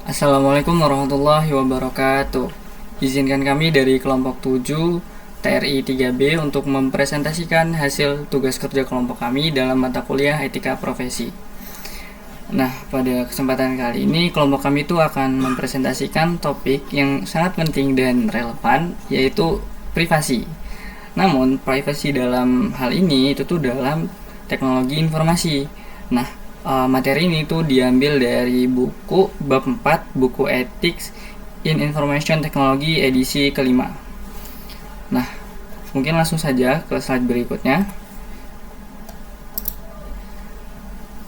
Assalamualaikum warahmatullahi wabarakatuh. Izinkan kami dari kelompok 7 TRI 3B untuk mempresentasikan hasil tugas kerja kelompok kami dalam mata kuliah etika profesi. Nah, pada kesempatan kali ini kelompok kami itu akan mempresentasikan topik yang sangat penting dan relevan, yaitu privasi. Namun, privasi dalam hal ini itu tuh dalam teknologi informasi. Nah, materi ini tuh diambil dari buku bab 4, buku Ethics in Information Technology edisi kelima. Nah, mungkin langsung saja ke slide berikutnya.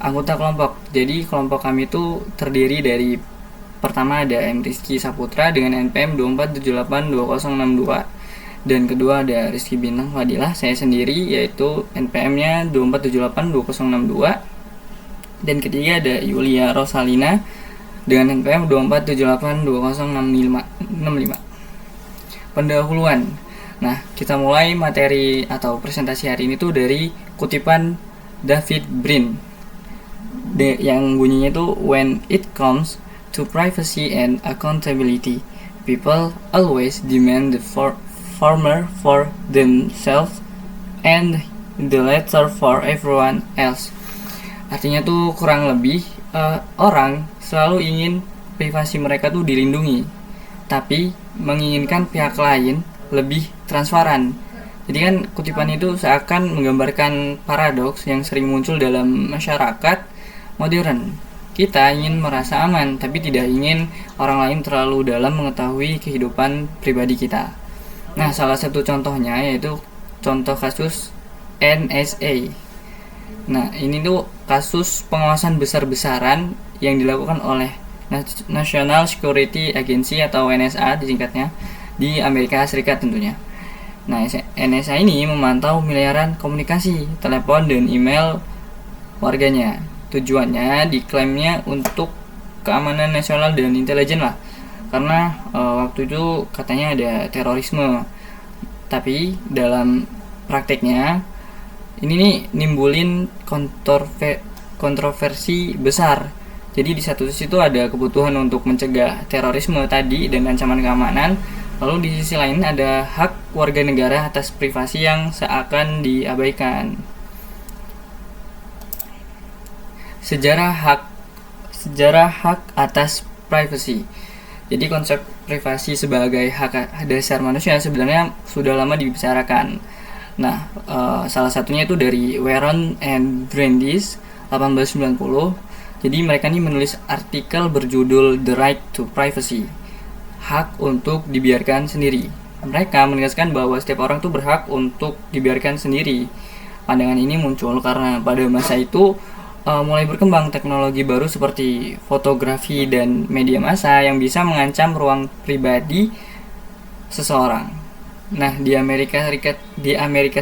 Anggota kelompok. Jadi kelompok kami itu terdiri dari pertama ada M. Rizky Saputra dengan NPM 24782062, dan kedua ada Rizky Bintang Fadilah, saya sendiri, yaitu NPM-nya 24782062, dan ketiga ada Yulia Rosalina dengan NPM 24782065. Pendahuluan. Nah, kita mulai materi atau presentasi hari ini tuh dari kutipan David Brin yang bunyinya itu, when it comes to privacy and accountability, people always demand the former for themselves and the latter for everyone else. Artinya tuh kurang lebih orang selalu ingin privasi mereka tuh dilindungi, tapi menginginkan pihak lain lebih transparan. Jadi kan kutipan itu seakan menggambarkan paradoks yang sering muncul dalam masyarakat modern. Kita ingin merasa aman, tapi tidak ingin orang lain terlalu dalam mengetahui kehidupan pribadi kita. Nah, salah satu contohnya yaitu contoh kasus NSA. Nah, ini tuh kasus pengawasan besar-besaran yang dilakukan oleh National Security Agency atau NSA disingkatnya di Amerika Serikat tentunya. Nah, NSA ini memantau miliaran komunikasi, telepon, dan email warganya. Tujuannya diklaimnya untuk keamanan nasional dan intelijen lah, karena waktu itu katanya ada terorisme. Tapi dalam prakteknya ini nih nimbulin kontroversi besar. Jadi di satu sisi itu ada kebutuhan untuk mencegah terorisme tadi dan ancaman keamanan, lalu di sisi lain ada hak warga negara atas privasi yang seakan diabaikan. Sejarah hak atas privasi. Jadi konsep privasi sebagai hak dasar manusia sebenarnya sudah lama dibicarakan. Nah, salah satunya itu dari Warren and Brandeis 1890. Jadi mereka ini menulis artikel berjudul The Right to Privacy, hak untuk dibiarkan sendiri. Mereka menegaskan bahwa setiap orang tuh berhak untuk dibiarkan sendiri. Pandangan ini muncul karena pada masa itu mulai berkembang teknologi baru seperti fotografi dan media massa yang bisa mengancam ruang pribadi seseorang. Nah, di Amerika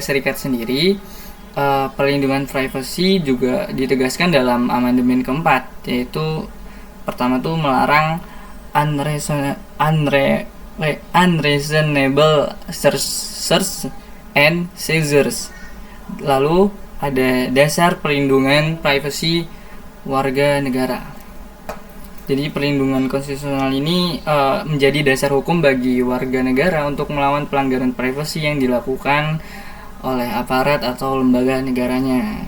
Serikat sendiri, perlindungan privasi juga ditegaskan dalam amandemen keempat, yaitu pertama tuh melarang unreasonable search and seizures. Lalu ada dasar perlindungan privasi warga negara. Jadi perlindungan konstitusional ini menjadi dasar hukum bagi warga negara untuk melawan pelanggaran privasi yang dilakukan oleh aparat atau lembaga negaranya.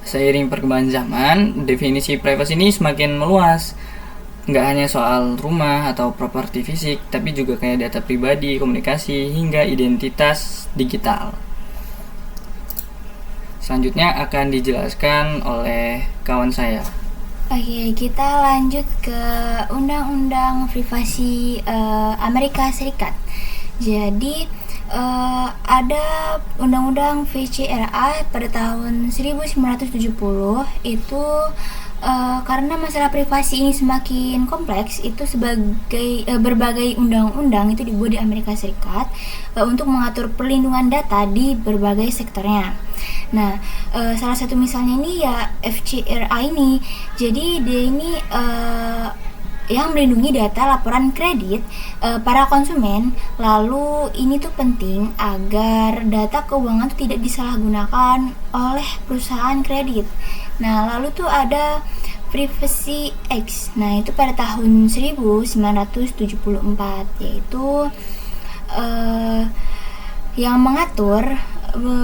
Seiring perkembangan zaman, definisi privasi ini semakin meluas. Nggak hanya soal rumah atau properti fisik, tapi juga kayak data pribadi, komunikasi, hingga identitas digital. Selanjutnya akan dijelaskan oleh kawan saya. Oke, kita lanjut ke Undang-Undang Privasi Amerika Serikat. Jadi ada Undang-Undang VCRA pada tahun 1970 itu karena masalah privasi ini semakin kompleks, itu sebagai berbagai undang-undang itu dibuat di Amerika Serikat untuk mengatur perlindungan data di berbagai sektornya. Nah, salah satu misalnya ini ya FCRA ini. Jadi dia ini yang melindungi data laporan kredit para konsumen. Lalu ini tuh penting agar data keuangan tuh tidak disalahgunakan oleh perusahaan kredit. Nah, lalu tuh ada Privacy Act. Nah, itu pada tahun 1974, yaitu yang mengatur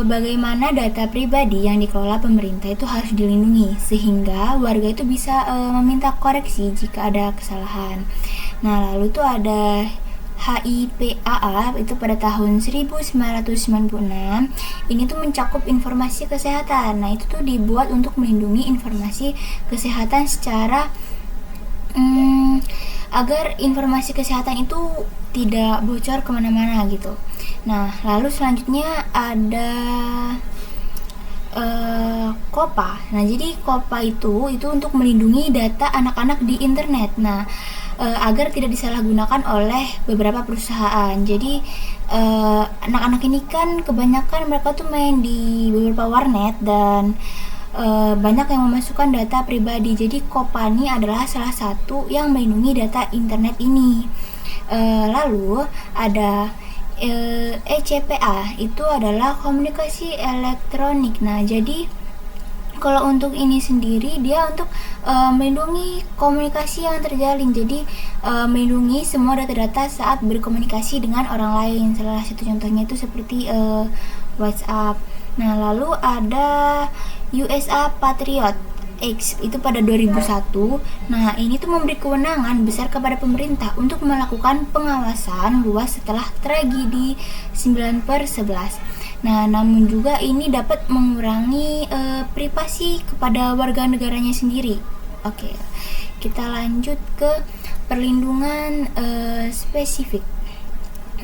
bagaimana data pribadi yang dikelola pemerintah itu harus dilindungi, sehingga warga itu bisa meminta koreksi jika ada kesalahan. Nah, lalu itu ada HIPAA itu pada tahun 1996. Ini tuh mencakup informasi kesehatan. Nah, itu tuh dibuat untuk melindungi informasi kesehatan secara agar informasi kesehatan itu tidak bocor kemana-mana gitu. Nah, lalu selanjutnya ada KOPA. Nah, jadi KOPA itu untuk melindungi data anak-anak di internet. Nah, agar tidak disalahgunakan oleh beberapa perusahaan. Jadi anak-anak ini kan kebanyakan mereka tuh main di beberapa warnet dan banyak yang memasukkan data pribadi. Jadi KOPA ini adalah salah satu yang melindungi data internet ini. Lalu ada ECPA, itu adalah komunikasi elektronik. Nah, jadi kalau untuk ini sendiri dia untuk melindungi komunikasi yang terjalin. Jadi melindungi semua data-data saat berkomunikasi dengan orang lain. Salah satu contohnya itu seperti WhatsApp. Nah, lalu ada USA Patriot Act itu pada 2001. Nah, ini tuh memberi kewenangan besar kepada pemerintah untuk melakukan pengawasan luas setelah tragedi 9/11. Nah, namun juga ini dapat mengurangi privasi kepada warga negaranya sendiri. Oke, kita lanjut ke perlindungan spesifik.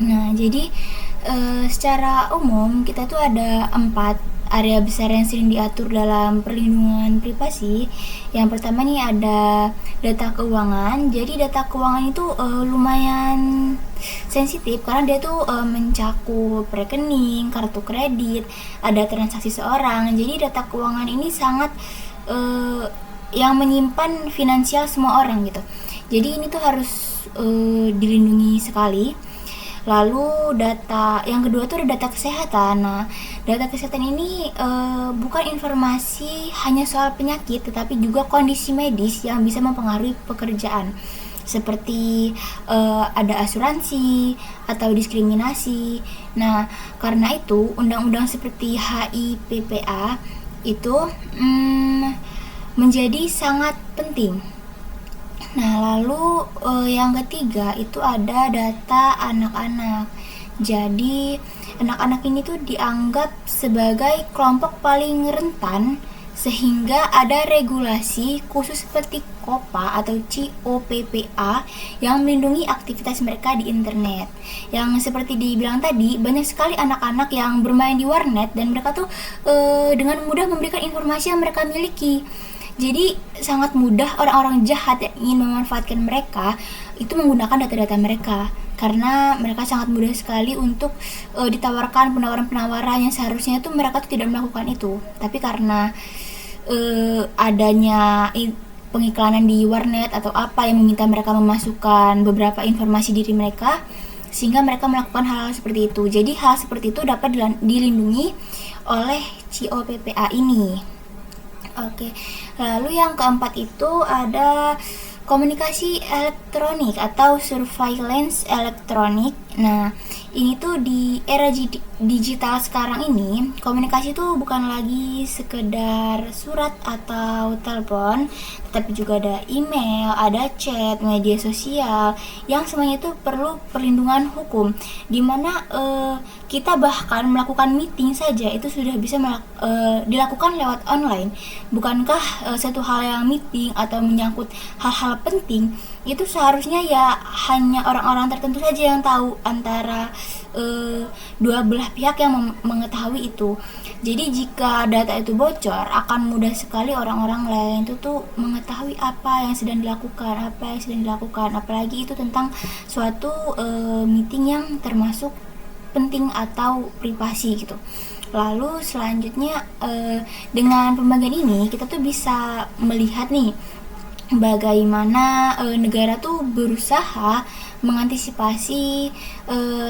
Nah, jadi secara umum kita tuh ada 4 area besar yang sering diatur dalam perlindungan privasi. Yang pertama nih ada data keuangan. Jadi data keuangan itu lumayan sensitif karena dia tuh mencakup rekening, kartu kredit, ada transaksi seorang. Jadi data keuangan ini sangat yang menyimpan finansial semua orang gitu. Jadi ini tuh harus dilindungi sekali. Lalu data yang kedua tuh ada data kesehatan. Nah, data kesehatan ini bukan informasi hanya soal penyakit, tetapi juga kondisi medis yang bisa mempengaruhi pekerjaan, seperti ada asuransi atau diskriminasi. Nah, karena itu undang-undang seperti HIPPA itu menjadi sangat penting. Nah, lalu yang ketiga itu ada data anak-anak. Jadi anak-anak ini tuh dianggap sebagai kelompok paling rentan, sehingga ada regulasi khusus seperti KOPA atau COPPA yang melindungi aktivitas mereka di internet. Yang seperti dibilang tadi, banyak sekali anak-anak yang bermain di warnet dan mereka tuh dengan mudah memberikan informasi yang mereka miliki. Jadi sangat mudah orang-orang jahat yang ingin memanfaatkan mereka itu menggunakan data-data mereka, karena mereka sangat mudah sekali untuk ditawarkan penawaran-penawaran yang seharusnya itu mereka tuh tidak melakukan itu. Tapi karena adanya pengiklanan di warnet atau apa yang meminta mereka memasukkan beberapa informasi diri mereka, sehingga mereka melakukan hal-hal seperti itu. Jadi hal seperti itu dapat dilindungi oleh COPPA ini. Oke, lalu yang keempat itu ada komunikasi elektronik atau surveillance elektronik. Nah, ini tuh di era digital sekarang ini, komunikasi tuh bukan lagi sekedar surat atau telepon, tetapi juga ada email, ada chat, media sosial, yang semuanya itu perlu perlindungan hukum, dimana kita bahkan melakukan meeting saja itu sudah bisa dilakukan lewat online. Bukankah satu hal yang meeting atau menyangkut hal-hal penting itu seharusnya ya hanya orang-orang tertentu saja yang tahu, antara dua belah pihak yang mengetahui itu. Jadi jika data itu bocor, akan mudah sekali orang-orang lain itu tuh mengetahui apa yang sedang dilakukan, apalagi itu tentang suatu meeting yang termasuk penting atau privasi gitu. Lalu selanjutnya dengan pembagian ini kita tuh bisa melihat nih bagaimana negara tuh berusaha mengantisipasi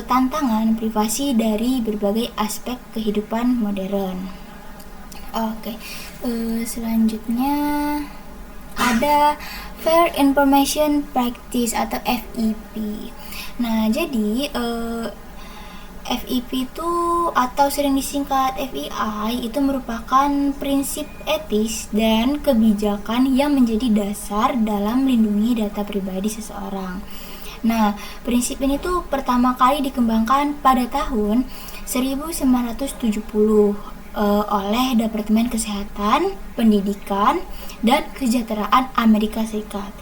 tantangan privasi dari berbagai aspek kehidupan modern. Oke, selanjutnya ada Fair Information Practice atau FIP. Nah, jadi FIP itu atau sering disingkat FII itu merupakan prinsip etis dan kebijakan yang menjadi dasar dalam melindungi data pribadi seseorang. Nah, prinsip ini tuh pertama kali dikembangkan pada tahun 1970 oleh Departemen Kesehatan, Pendidikan, dan Kesejahteraan Amerika Serikat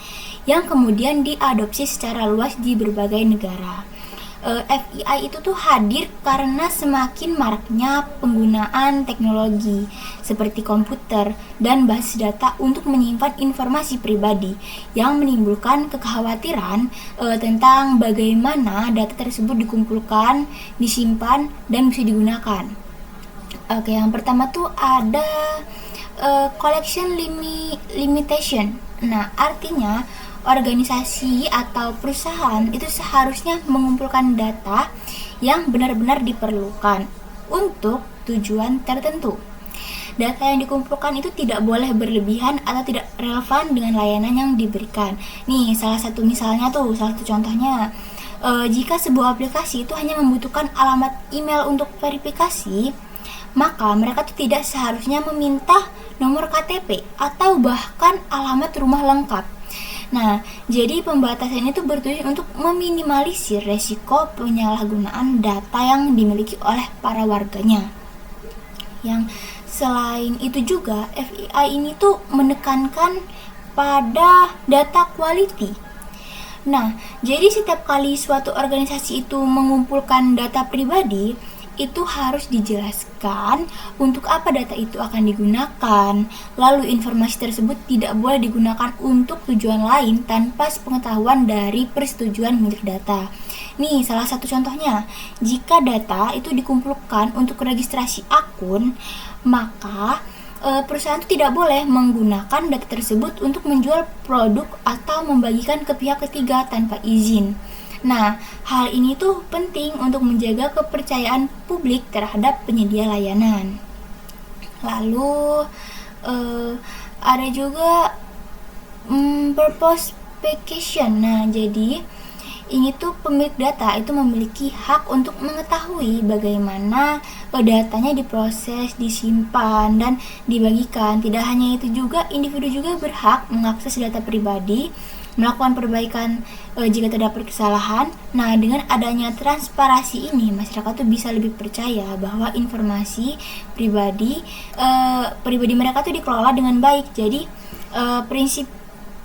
yang kemudian diadopsi secara luas di berbagai negara. FII itu tuh hadir karena semakin maraknya penggunaan teknologi seperti komputer dan basis data untuk menyimpan informasi pribadi yang menimbulkan kekhawatiran tentang bagaimana data tersebut dikumpulkan, disimpan, dan bisa digunakan. Oke, yang pertama tuh ada collection limitation. Nah, artinya organisasi atau perusahaan itu seharusnya mengumpulkan data yang benar-benar diperlukan untuk tujuan tertentu. Data yang dikumpulkan itu tidak boleh berlebihan atau tidak relevan dengan layanan yang diberikan. Nih, salah satu contohnya, jika sebuah aplikasi itu hanya membutuhkan alamat email untuk verifikasi, maka mereka tuh tidak seharusnya meminta nomor KTP atau bahkan alamat rumah lengkap. Nah, jadi pembatasan itu bertujuan untuk meminimalisir resiko penyalahgunaan data yang dimiliki oleh para warganya. Yang selain itu juga, FII ini tuh menekankan pada data quality. Nah, jadi setiap kali suatu organisasi itu mengumpulkan data pribadi, itu harus dijelaskan untuk apa data itu akan digunakan. Lalu informasi tersebut tidak boleh digunakan untuk tujuan lain tanpa sepengetahuan dari persetujuan milik data. Nih, salah satu contohnya, jika data itu dikumpulkan untuk registrasi akun, maka perusahaan itu tidak boleh menggunakan data tersebut untuk menjual produk atau membagikan ke pihak ketiga tanpa izin. Nah, hal ini tuh penting untuk menjaga kepercayaan publik terhadap penyedia layanan. Lalu ada juga purpose vacation. Nah, jadi ini tuh pemilik data itu memiliki hak untuk mengetahui bagaimana datanya diproses, disimpan, dan dibagikan. Tidak hanya itu juga, individu juga berhak mengakses data pribadi, melakukan perbaikan jika terdapat kesalahan. Nah, dengan adanya transparansi ini, masyarakat tuh bisa lebih percaya bahwa informasi pribadi mereka tuh dikelola dengan baik. Jadi prinsip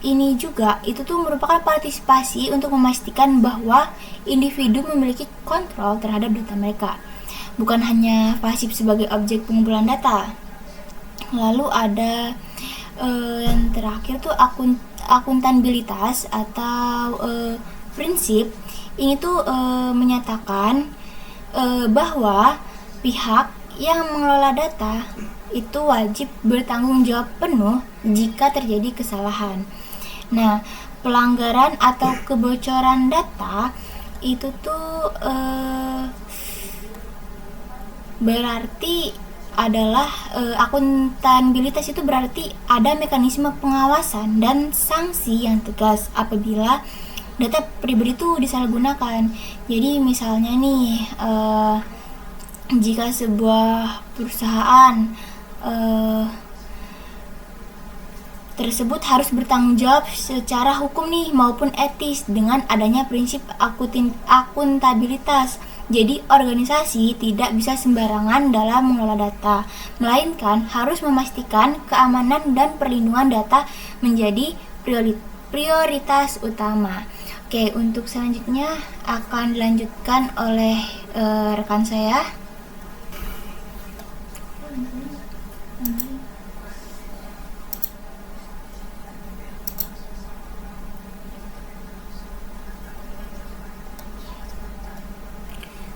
ini juga itu tuh merupakan partisipasi untuk memastikan bahwa individu memiliki kontrol terhadap data mereka, bukan hanya pasif sebagai objek pengumpulan data. Lalu ada yang terakhir tuh akuntabilitas atau prinsip ini tuh menyatakan bahwa pihak yang mengelola data itu wajib bertanggung jawab penuh jika terjadi kesalahan. Nah, pelanggaran atau kebocoran data itu tuh berarti adalah akuntabilitas itu berarti ada mekanisme pengawasan dan sanksi yang tegas apabila data pribadi itu disalahgunakan. Jadi misalnya nih, jika sebuah perusahaan tersebut harus bertanggung jawab secara hukum nih maupun etis dengan adanya prinsip akuntabilitas. Jadi organisasi tidak bisa sembarangan dalam mengelola data, melainkan harus memastikan keamanan dan perlindungan data menjadi prioritas utama. Oke, untuk selanjutnya akan dilanjutkan oleh rekan saya.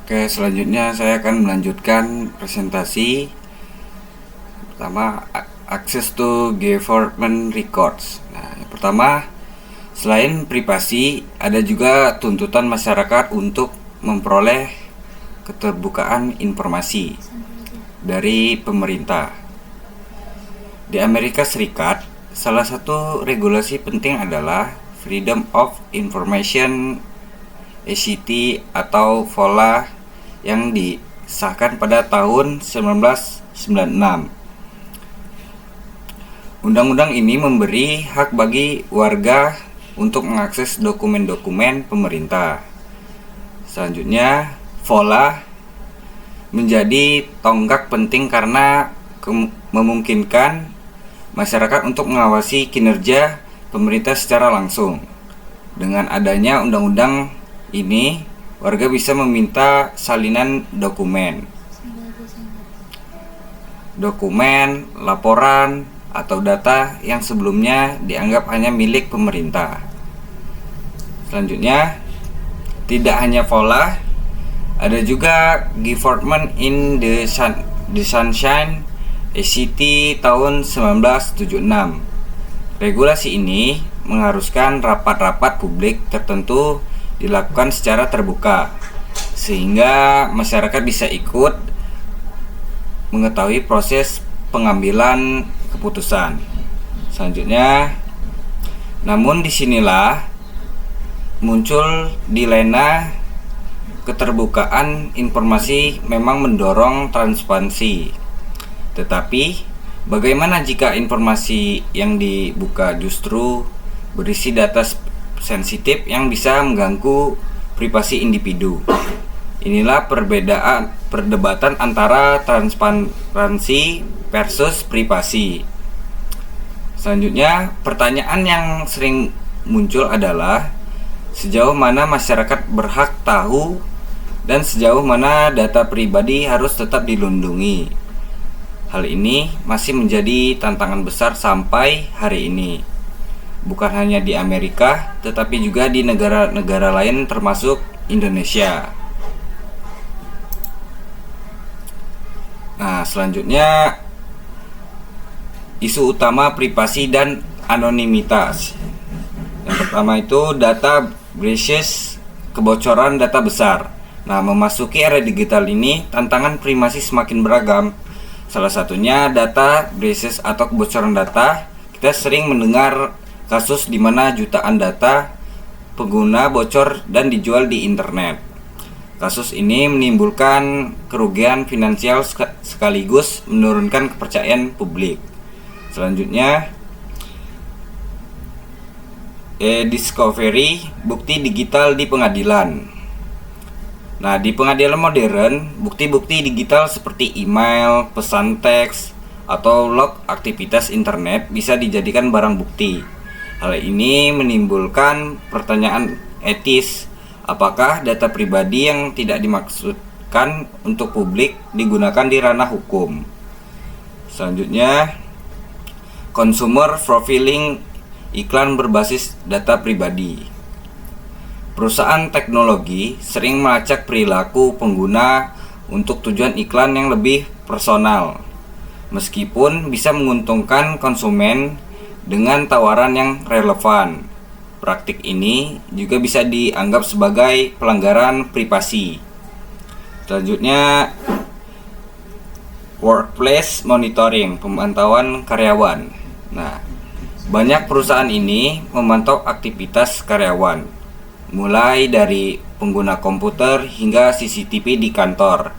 Oke, selanjutnya saya akan melanjutkan presentasi pertama, access to government records. Nah, yang pertama, selain privasi, ada juga tuntutan masyarakat untuk memperoleh keterbukaan informasi dari pemerintah. Di Amerika Serikat, salah satu regulasi penting adalah Freedom of Information ACT atau FOLA yang disahkan pada tahun 1996. Undang-undang ini memberi hak bagi warga untuk mengakses dokumen-dokumen pemerintah. Selanjutnya, FOLA menjadi tonggak penting karena memungkinkan masyarakat untuk mengawasi kinerja pemerintah secara langsung. Dengan adanya undang-undang ini, warga bisa meminta salinan dokumen, laporan, atau data yang sebelumnya dianggap hanya milik pemerintah. Selanjutnya, tidak hanya FOLA, ada juga Government in the Sunshine ACT tahun 1976. Regulasi ini mengharuskan rapat-rapat publik tertentu dilakukan secara terbuka, sehingga masyarakat bisa ikut mengetahui proses pengambilan keputusan. Selanjutnya, namun disinilah muncul dilema keterbukaan informasi memang mendorong transparansi. Tetapi, bagaimana jika informasi yang dibuka justru berisi data sensitif yang bisa mengganggu privasi individu? Inilah perdebatan antara transparansi versus privasi. Selanjutnya, pertanyaan yang sering muncul adalah sejauh mana masyarakat berhak tahu dan sejauh mana data pribadi harus tetap dilindungi. Hal ini masih menjadi tantangan besar sampai hari ini. Bukan hanya di Amerika, tetapi juga di negara-negara lain termasuk Indonesia. Nah, selanjutnya isu utama privasi dan anonimitas. Yang pertama itu data breaches, kebocoran data besar. Nah, memasuki era digital ini tantangan privasi semakin beragam. Salah satunya data breaches atau kebocoran data. Kita sering mendengar kasus di mana jutaan data pengguna bocor dan dijual di internet. Kasus ini menimbulkan kerugian finansial sekaligus menurunkan kepercayaan publik. Selanjutnya, discovery, bukti digital di pengadilan. Nah, di pengadilan modern, bukti-bukti digital seperti email, pesan teks, atau log aktivitas internet bisa dijadikan barang bukti. Hal ini menimbulkan pertanyaan etis, apakah data pribadi yang tidak dimaksudkan untuk publik digunakan di ranah hukum. Selanjutnya, consumer profiling, iklan berbasis data pribadi. Perusahaan teknologi sering melacak perilaku pengguna untuk tujuan iklan yang lebih personal, meskipun bisa menguntungkan konsumen dengan tawaran yang relevan. Praktik ini juga bisa dianggap sebagai pelanggaran privasi. Selanjutnya, workplace monitoring, pemantauan karyawan. Nah, banyak perusahaan ini memantau aktivitas karyawan, mulai dari pengguna komputer hingga CCTV di kantor.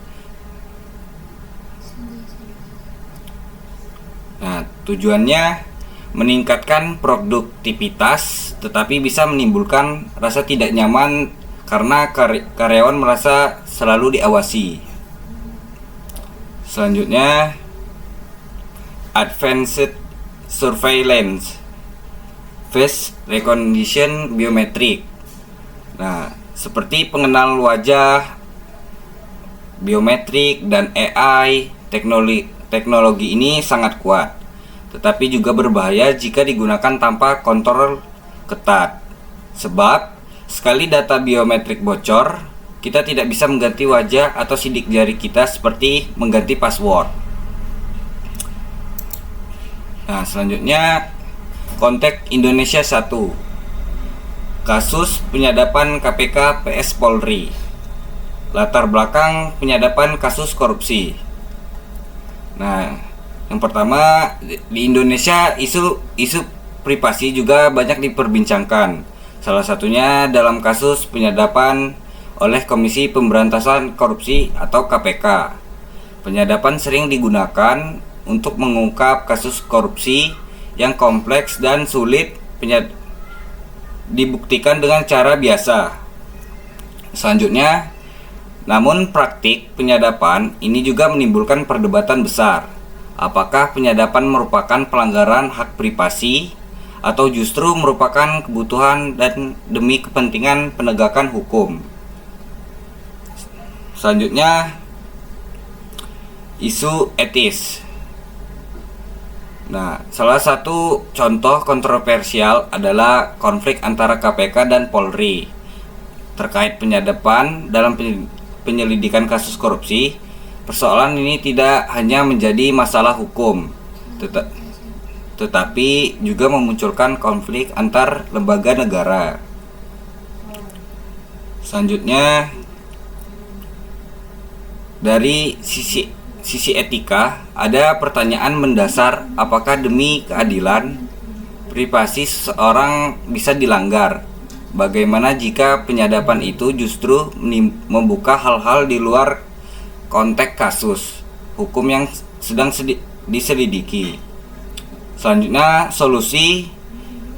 Nah, tujuannya meningkatkan produktivitas, tetapi bisa menimbulkan rasa tidak nyaman karena karyawan merasa selalu diawasi. Selanjutnya, advanced surveillance, face recognition biometrik. Nah, seperti pengenal wajah, biometrik, dan AI, teknologi ini sangat kuat, tetapi juga berbahaya jika digunakan tanpa kontrol ketat. Sebab, sekali data biometrik bocor, kita tidak bisa mengganti wajah atau sidik jari kita seperti mengganti password. Nah, selanjutnya, konteks Indonesia 1. Kasus penyadapan KPK PS Polri. Latar belakang penyadapan kasus korupsi. Nah, Yang pertama, di Indonesia isu privasi juga banyak diperbincangkan. Salah satunya dalam kasus penyadapan oleh Komisi Pemberantasan Korupsi atau KPK. Penyadapan sering digunakan untuk mengungkap kasus korupsi yang kompleks dan sulit dibuktikan dengan cara biasa. Selanjutnya, namun praktik penyadapan ini juga menimbulkan perdebatan besar. Apakah penyadapan merupakan pelanggaran hak privasi atau justru merupakan kebutuhan dan demi kepentingan penegakan hukum? Selanjutnya, isu etis. Nah, salah satu contoh kontroversial adalah konflik antara KPK dan Polri terkait penyadapan dalam penyelidikan kasus korupsi. Persoalan ini tidak hanya menjadi masalah hukum, tetapi juga memunculkan konflik antar lembaga negara. Selanjutnya, dari sisi etika, ada pertanyaan mendasar, apakah demi keadilan privasi seseorang bisa dilanggar? Bagaimana jika penyadapan itu justru membuka hal-hal di luar konteks kasus hukum yang sedang diselidiki? Selanjutnya, solusi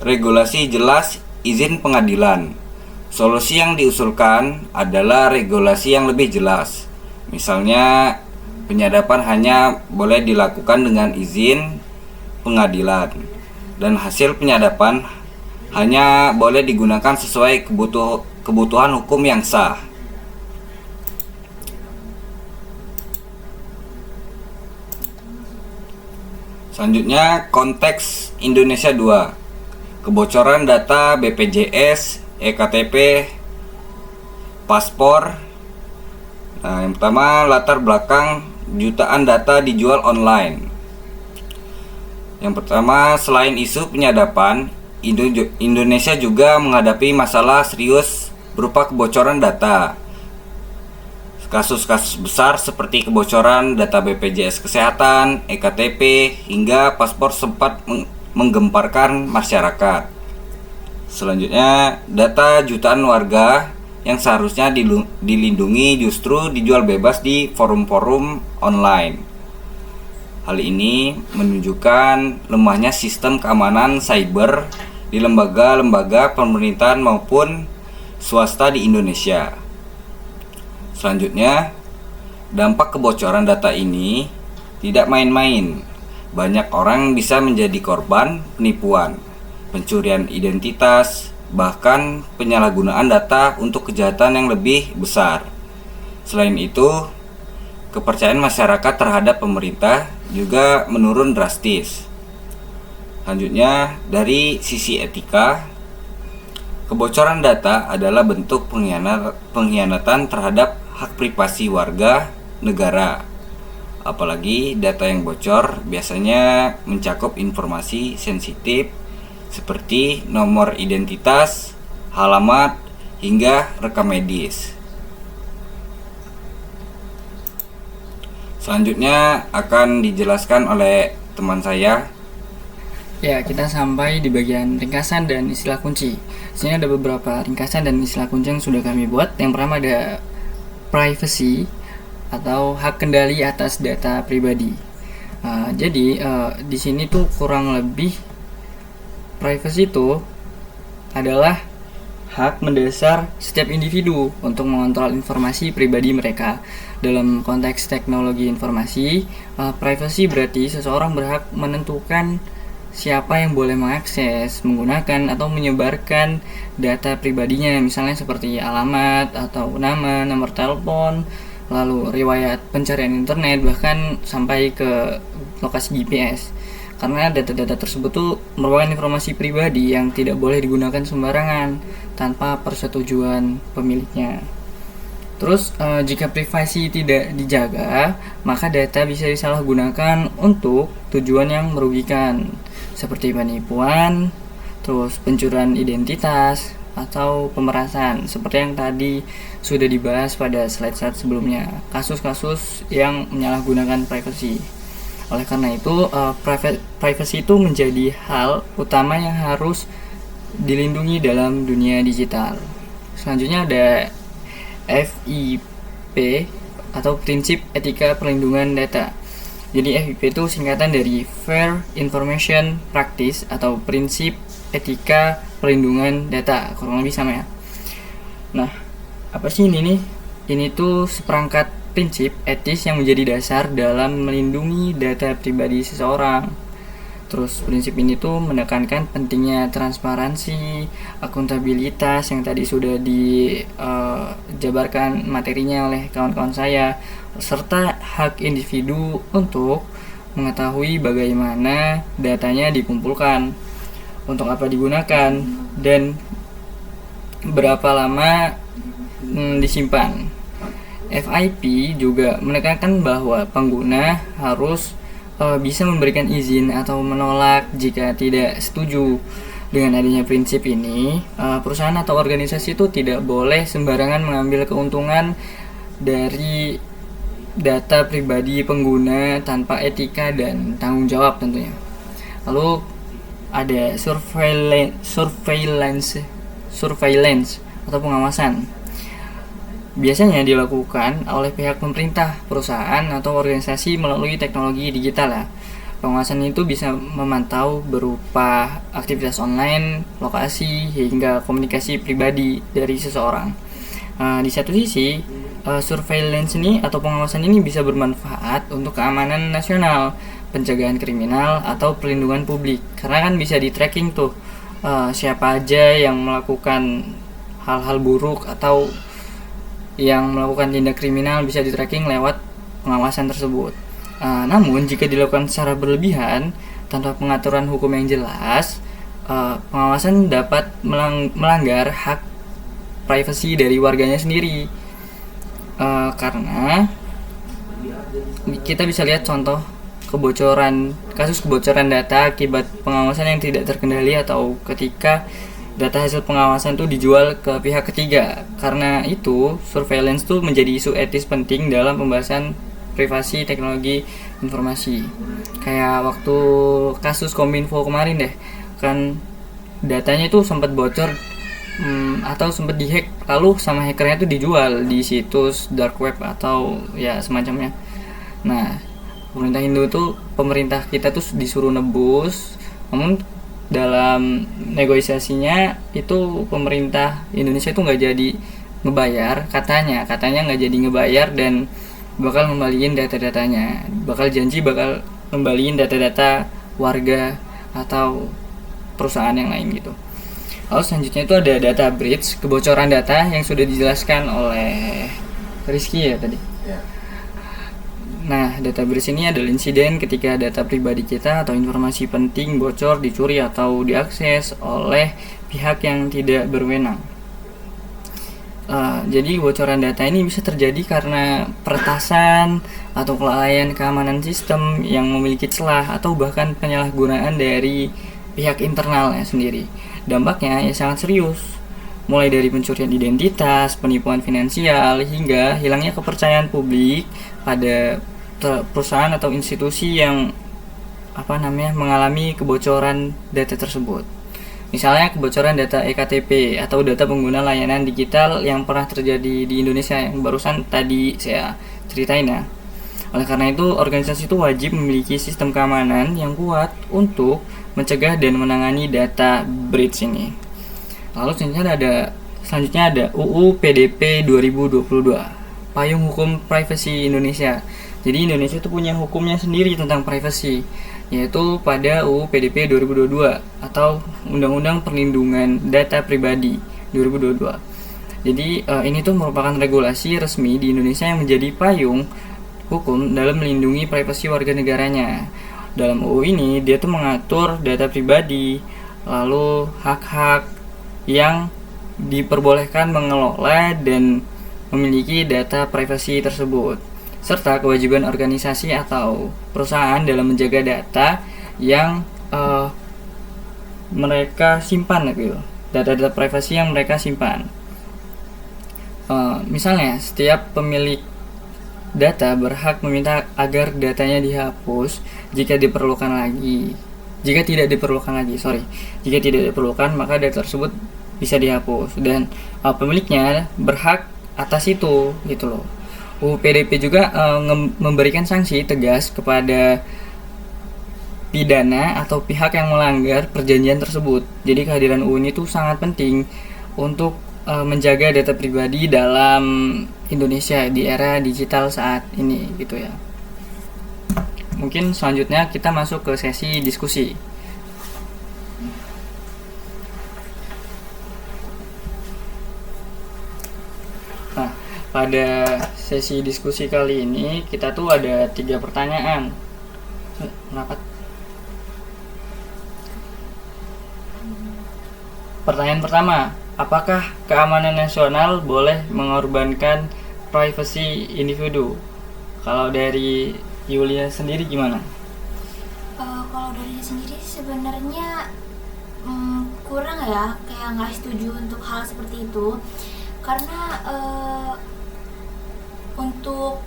regulasi jelas izin pengadilan. Solusi yang diusulkan adalah regulasi yang lebih jelas. Misalnya, penyadapan hanya boleh dilakukan dengan izin pengadilan dan hasil penyadapan hanya boleh digunakan sesuai kebutuhan hukum yang sah. Selanjutnya, konteks Indonesia 2. Kebocoran data BPJS, EKTP, paspor. Nah, yang pertama, latar belakang jutaan data dijual online. Yang pertama, selain isu penyadapan, Indonesia juga menghadapi masalah serius berupa kebocoran data. Kasus-kasus besar seperti kebocoran data BPJS Kesehatan, EKTP, hingga paspor sempat menggemparkan masyarakat. Selanjutnya, data jutaan warga yang seharusnya dilindungi justru dijual bebas di forum-forum online. Hal ini menunjukkan lemahnya sistem keamanan cyber di lembaga-lembaga pemerintahan maupun swasta di Indonesia. Selanjutnya, dampak kebocoran data ini tidak main-main. Banyak orang bisa menjadi korban penipuan, pencurian identitas, bahkan penyalahgunaan data untuk kejahatan yang lebih besar. Selain itu, kepercayaan masyarakat terhadap pemerintah juga menurun drastis. Selanjutnya, dari sisi etika, kebocoran data adalah bentuk pengkhianatan terhadap hak privasi warga negara. Apalagi data yang bocor biasanya mencakup informasi sensitif seperti nomor identitas, alamat, hingga rekam medis. Selanjutnya akan dijelaskan oleh teman saya. Ya, kita sampai di bagian ringkasan dan istilah kunci. Di sini ada beberapa ringkasan dan istilah kunci yang sudah kami buat. Yang pertama ada privacy atau hak kendali atas data pribadi. Jadi di sini tuh kurang lebih privacy itu adalah hak mendasar setiap individu untuk mengontrol informasi pribadi mereka. Dalam konteks teknologi informasi, privacy berarti seseorang berhak menentukan siapa yang boleh mengakses, menggunakan, atau menyebarkan data pribadinya, misalnya seperti alamat atau nama, nomor telepon, lalu riwayat pencarian internet, bahkan sampai ke lokasi GPS. Karena data-data tersebut tuh merupakan informasi pribadi yang tidak boleh digunakan sembarangan tanpa persetujuan pemiliknya. Terus jika privasi tidak dijaga, maka data bisa disalahgunakan untuk tujuan yang merugikan, seperti penipuan, terus pencurian identitas, atau pemerasan, seperti yang tadi sudah dibahas pada slide-slide sebelumnya, kasus-kasus yang menyalahgunakan privasi. Oleh karena itu, privacy itu menjadi hal utama yang harus dilindungi dalam dunia digital. Selanjutnya ada FIP atau Prinsip Etika Perlindungan Data. Jadi FIP itu singkatan dari Fair Information Practice atau Prinsip Etika Perlindungan Data, kurang lebih sama ya. Nah, apa sih ini nih? Ini tuh seperangkat prinsip etis yang menjadi dasar dalam melindungi data pribadi seseorang. Terus prinsip ini tuh menekankan pentingnya transparansi, akuntabilitas yang tadi sudah dijabarkan materinya oleh kawan-kawan saya, serta hak individu untuk mengetahui bagaimana datanya dikumpulkan, untuk apa digunakan, dan berapa lama disimpan. FIP juga menekankan bahwa pengguna harus bisa memberikan izin atau menolak jika tidak setuju. Dengan adanya prinsip ini, perusahaan atau organisasi itu tidak boleh sembarangan mengambil keuntungan dari data pribadi pengguna tanpa etika dan tanggung jawab tentunya. Lalu ada surveillance atau pengawasan. Biasanya dilakukan oleh pihak pemerintah, perusahaan, atau organisasi melalui teknologi digital ya. Pengawasan itu bisa memantau berupa aktivitas online, lokasi, hingga komunikasi pribadi dari seseorang. Di satu sisi, surveillance ini atau pengawasan ini bisa bermanfaat untuk keamanan nasional, pencegahan kriminal, atau perlindungan publik. Karena kan bisa di-tracking tuh siapa aja yang melakukan hal-hal buruk atau yang melakukan tindak kriminal bisa di-tracking lewat pengawasan tersebut. Namun jika dilakukan secara berlebihan tanpa pengaturan hukum yang jelas, pengawasan dapat melanggar hak privasi dari warganya sendiri. Karena kita bisa lihat contoh kasus kebocoran data akibat pengawasan yang tidak terkendali atau ketika data hasil pengawasan itu dijual ke pihak ketiga. Karena itu, surveillance itu menjadi isu etis penting dalam pembahasan privasi teknologi informasi. Kayak waktu kasus Kominfo kemarin deh, kan datanya itu sempat bocor atau sempat dihack, lalu sama hackernya itu dijual di situs dark web atau ya semacamnya. Nah, pemerintah kita tuh disuruh nebus, namun dalam negosiasinya itu pemerintah Indonesia itu nggak jadi ngebayar, katanya nggak jadi ngebayar dan bakal ngembaliin data-datanya, bakal ngembaliin data-data warga atau perusahaan yang lain gitu. Lalu selanjutnya itu ada data breach, kebocoran data yang sudah dijelaskan oleh Rizky ya tadi. Nah, data breach ini adalah insiden ketika data pribadi kita atau informasi penting bocor, dicuri, atau diakses oleh pihak yang tidak berwenang. Jadi bocoran data ini bisa terjadi karena peretasan atau kelalaian keamanan sistem yang memiliki celah atau bahkan penyalahgunaan dari pihak internalnya sendiri. Dampaknya ya sangat serius, mulai dari pencurian identitas, penipuan finansial, hingga hilangnya kepercayaan publik pada perusahaan atau institusi yang mengalami kebocoran data tersebut. Misalnya kebocoran data EKTP atau data pengguna layanan digital yang pernah terjadi di Indonesia yang barusan tadi saya ceritain ya. Oleh karena itu, organisasi itu wajib memiliki sistem keamanan yang kuat untuk mencegah dan menangani data breach ini. Lalu selanjutnya ada UU PDP 2022, Payung Hukum Privasi Indonesia. Jadi Indonesia itu punya hukumnya sendiri tentang privasi, yaitu pada UU PDP 2022 atau Undang-Undang Perlindungan Data Pribadi 2022. Jadi ini tuh merupakan regulasi resmi di Indonesia yang menjadi payung hukum dalam melindungi privasi warga negaranya. Dalam UU ini dia tuh mengatur data pribadi, lalu hak-hak yang diperbolehkan mengelola dan memiliki data privasi tersebut, serta kewajiban organisasi atau perusahaan dalam menjaga data yang mereka simpan gitu, data-data privasi yang mereka simpan. Misalnya setiap pemilik data berhak meminta agar datanya dihapus jika diperlukan lagi. Jika tidak diperlukan lagi, jika tidak diperlukan maka data tersebut bisa dihapus dan pemiliknya berhak atas itu gitu loh. UU PDP juga memberikan sanksi tegas kepada pidana atau pihak yang melanggar perjanjian tersebut. Jadi kehadiran UU ini tuh sangat penting untuk menjaga data pribadi dalam Indonesia di era digital saat ini gitu ya. Mungkin selanjutnya kita masuk ke sesi diskusi. Nah, pada sesi diskusi kali ini kita tuh ada 3 pertanyaan. Rapat. Pertanyaan pertama, apakah keamanan nasional boleh mengorbankan privasi individu? Kalau dari Yulia sendiri gimana? Kalau dari saya sendiri sebenarnya kurang ya, kayak nggak setuju untuk hal seperti itu, karena untuk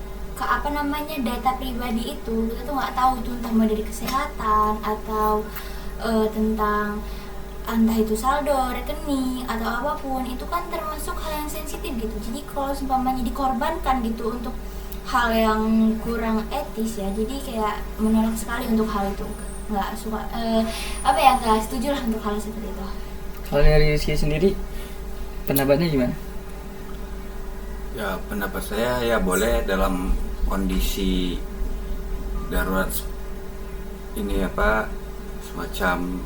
data pribadi itu kita tuh nggak tahu itu entah dari kesehatan atau tentang entah itu saldo, rekening atau apapun, itu kan termasuk hal yang sensitif gitu. Jadi kalau seumpamanya dikorbankan gitu untuk hal yang kurang etis ya, jadi kayak menolak sekali untuk hal itu, nggak suka nggak setuju lah untuk hal seperti itu. Kalau dari Rizky sendiri pendapatnya gimana? Ya, pendapat saya ya boleh dalam kondisi darurat ini semacam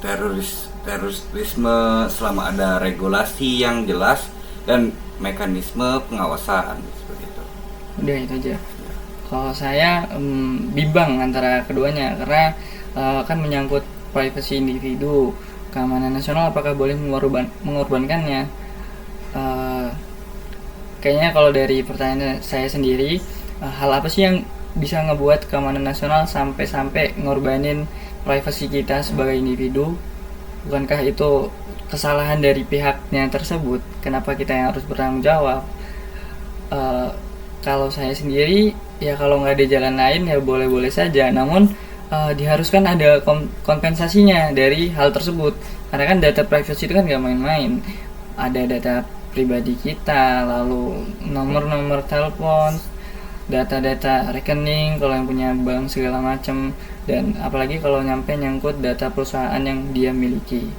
terorisme, selama ada regulasi yang jelas dan mekanisme pengawasan seperti itu. Udah itu aja. Kalau saya bimbang antara keduanya karena kan menyangkut privasi individu, keamanan nasional apakah boleh mengorbankannya? Kayaknya kalau dari pertanyaan saya sendiri, hal apa sih yang bisa ngebuat keamanan nasional sampai ngorbanin privasi kita sebagai individu? Bukankah itu kesalahan dari pihaknya tersebut? Kenapa kita yang harus bertanggung jawab? Kalau saya sendiri ya kalau nggak ada jalan lain ya boleh-boleh saja, namun diharuskan ada kompensasinya dari hal tersebut, karena kan data privacy itu kan nggak main-main. Ada data pribadi kita, lalu nomor-nomor telepon, data-data rekening kalau yang punya bank segala macam, dan apalagi kalau nyangkut data perusahaan yang dia miliki.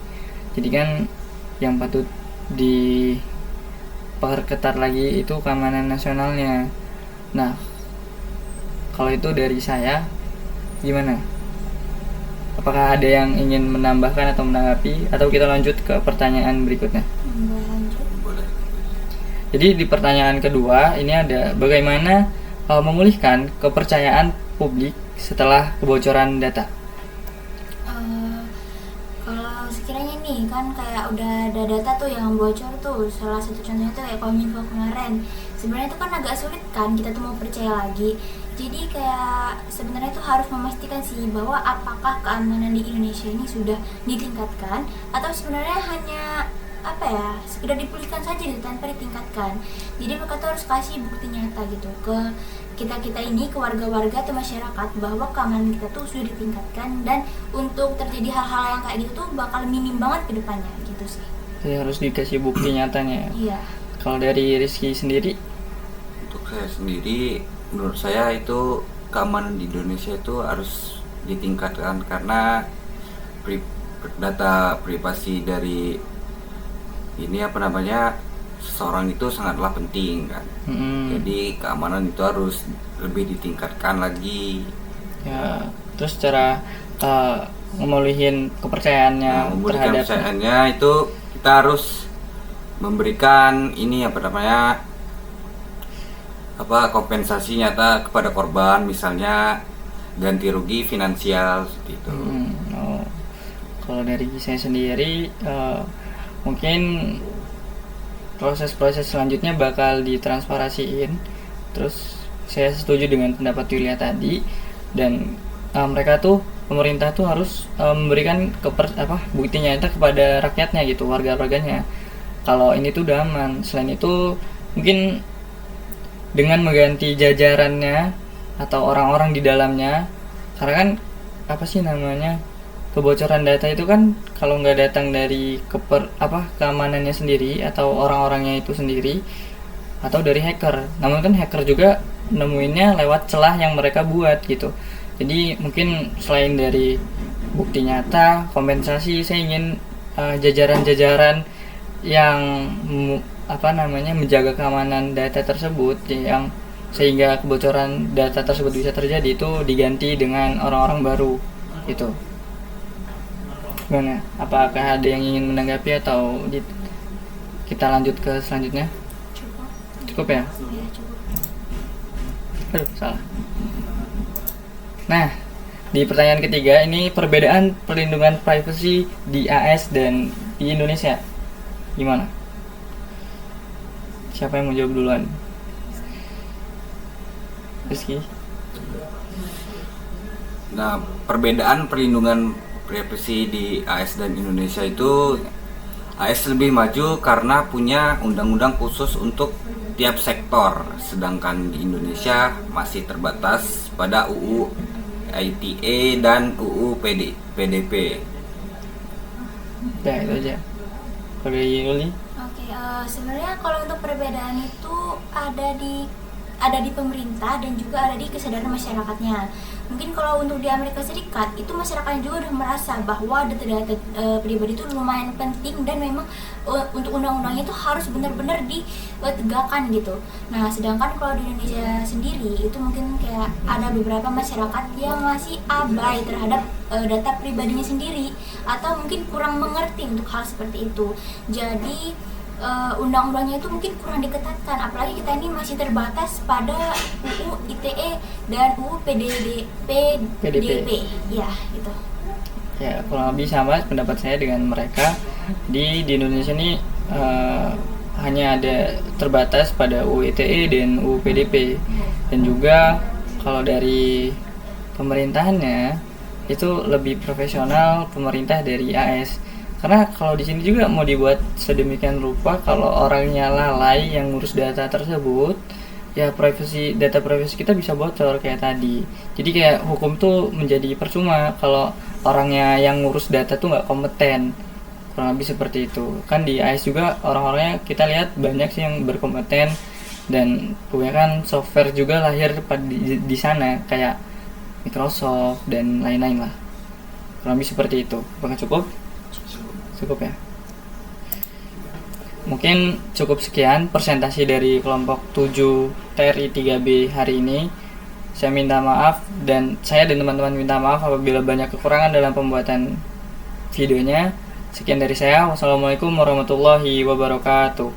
Jadi kan yang patut diperketat lagi itu keamanan nasionalnya. Nah, kalau itu dari saya gimana? Apakah ada yang ingin menambahkan atau menanggapi, atau kita lanjut ke pertanyaan berikutnya? Boleh. Jadi di pertanyaan kedua ini ada bagaimana memulihkan kepercayaan publik setelah kebocoran data. Kalau sekiranya nih kan kayak udah ada data tuh yang bocor tuh, salah satu contohnya tuh kayak Kominfo kemarin. Sebenarnya itu kan agak sulit kan kita tuh mau percaya lagi. Jadi kayak sebenarnya tuh harus memastikan sih bahwa apakah keamanan di Indonesia ini sudah ditingkatkan atau sebenarnya hanya sekedar dipulihkan saja gitu tanpa ditingkatkan. Jadi mereka tuh harus kasih bukti nyata gitu ke kita ini, ke warga-warga atau masyarakat, bahwa keamanan kita tuh sudah ditingkatkan, dan untuk terjadi hal-hal yang kayak gitu tuh bakal minim banget ke depannya gitu sih. Jadi harus dikasih bukti nyatanya. Iya. Kalau dari Rizky sendiri? Untuk saya sendiri, menurut saya itu keamanan di Indonesia itu harus ditingkatkan, karena data privasi dari seseorang itu sangatlah penting kan. Jadi keamanan itu harus lebih ditingkatkan lagi. Ya, terus cara memulihin kepercayaannya memulihkan terhadap kepercayaannya itu kita harus memberikan kompensasi nyata kepada korban, misalnya ganti rugi finansial seperti itu. Kalau dari saya sendiri mungkin proses-proses selanjutnya bakal ditransparasiin. Terus saya setuju dengan pendapat Yulia tadi, dan pemerintah tuh harus memberikan bukti nyata kepada rakyatnya gitu, warga-warganya, kalau ini tuh udah aman. Selain itu mungkin dengan mengganti jajarannya atau orang-orang di dalamnya. Karena kan apa sih namanya, kebocoran data itu kan kalau nggak datang dari keamanannya sendiri atau orang-orangnya itu sendiri atau dari hacker. Namun kan hacker juga nemuinnya lewat celah yang mereka buat gitu. Jadi mungkin selain dari bukti nyata, kompensasi, saya ingin jajaran-jajaran yang menjaga keamanan data tersebut, yang sehingga kebocoran data tersebut bisa terjadi, itu diganti dengan orang-orang baru gitu. Gimana? Apakah ada yang ingin menanggapi atau kita lanjut ke selanjutnya? Cukup ya? Iya, cukup. Aduh, salah. Nah, di pertanyaan ketiga ini perbedaan perlindungan privasi di AS dan di Indonesia. Gimana? Siapa yang mau jawab duluan? Rizky? Nah, perbedaan perlindungan privasi di AS dan Indonesia itu, AS lebih maju karena punya undang-undang khusus untuk tiap sektor, sedangkan di Indonesia masih terbatas pada UU ITE dan UU PDP. Ya, itu aja. Kalau Yuli? Oke, sebenarnya kalau untuk perbedaan itu ada di pemerintah dan juga ada di kesadaran masyarakatnya. Mungkin kalau untuk di Amerika Serikat itu masyarakatnya juga udah merasa bahwa data-data pribadi itu lumayan penting dan memang untuk undang-undangnya itu harus benar-benar ditegakkan gitu. Nah, sedangkan kalau di Indonesia sendiri itu mungkin kayak ada beberapa masyarakat yang masih abai terhadap data pribadinya sendiri atau mungkin kurang mengerti untuk hal seperti itu. Jadi undang-undangnya itu mungkin kurang diketatkan, apalagi kita ini masih terbatas pada UU ITE dan UU PDP. Ya, gitu. Ya, kurang lebih sama pendapat saya dengan mereka. Di Indonesia ini hanya ada terbatas pada UU ITE dan UU PDP. Dan juga kalau dari pemerintahannya itu lebih profesional pemerintah dari AS. Karena kalau di sini juga mau dibuat sedemikian rupa, kalau orangnya lalai yang ngurus data tersebut, ya data privasi kita bisa bocor kayak tadi. Jadi kayak hukum tuh menjadi percuma kalau orangnya yang ngurus data tuh nggak kompeten. Kurang lebih seperti itu. Kan di AS juga orang-orangnya kita lihat banyak sih yang berkompeten dan kebanyakan software juga lahir di sana kayak Microsoft dan lain-lain lah. Kurang lebih seperti itu. Apakah cukup? Cukup ya. Mungkin cukup sekian presentasi dari kelompok 7 TRI 3B hari ini. Saya minta maaf dan teman-teman minta maaf apabila banyak kekurangan dalam pembuatan videonya. Sekian dari saya. Wassalamualaikum warahmatullahi wabarakatuh.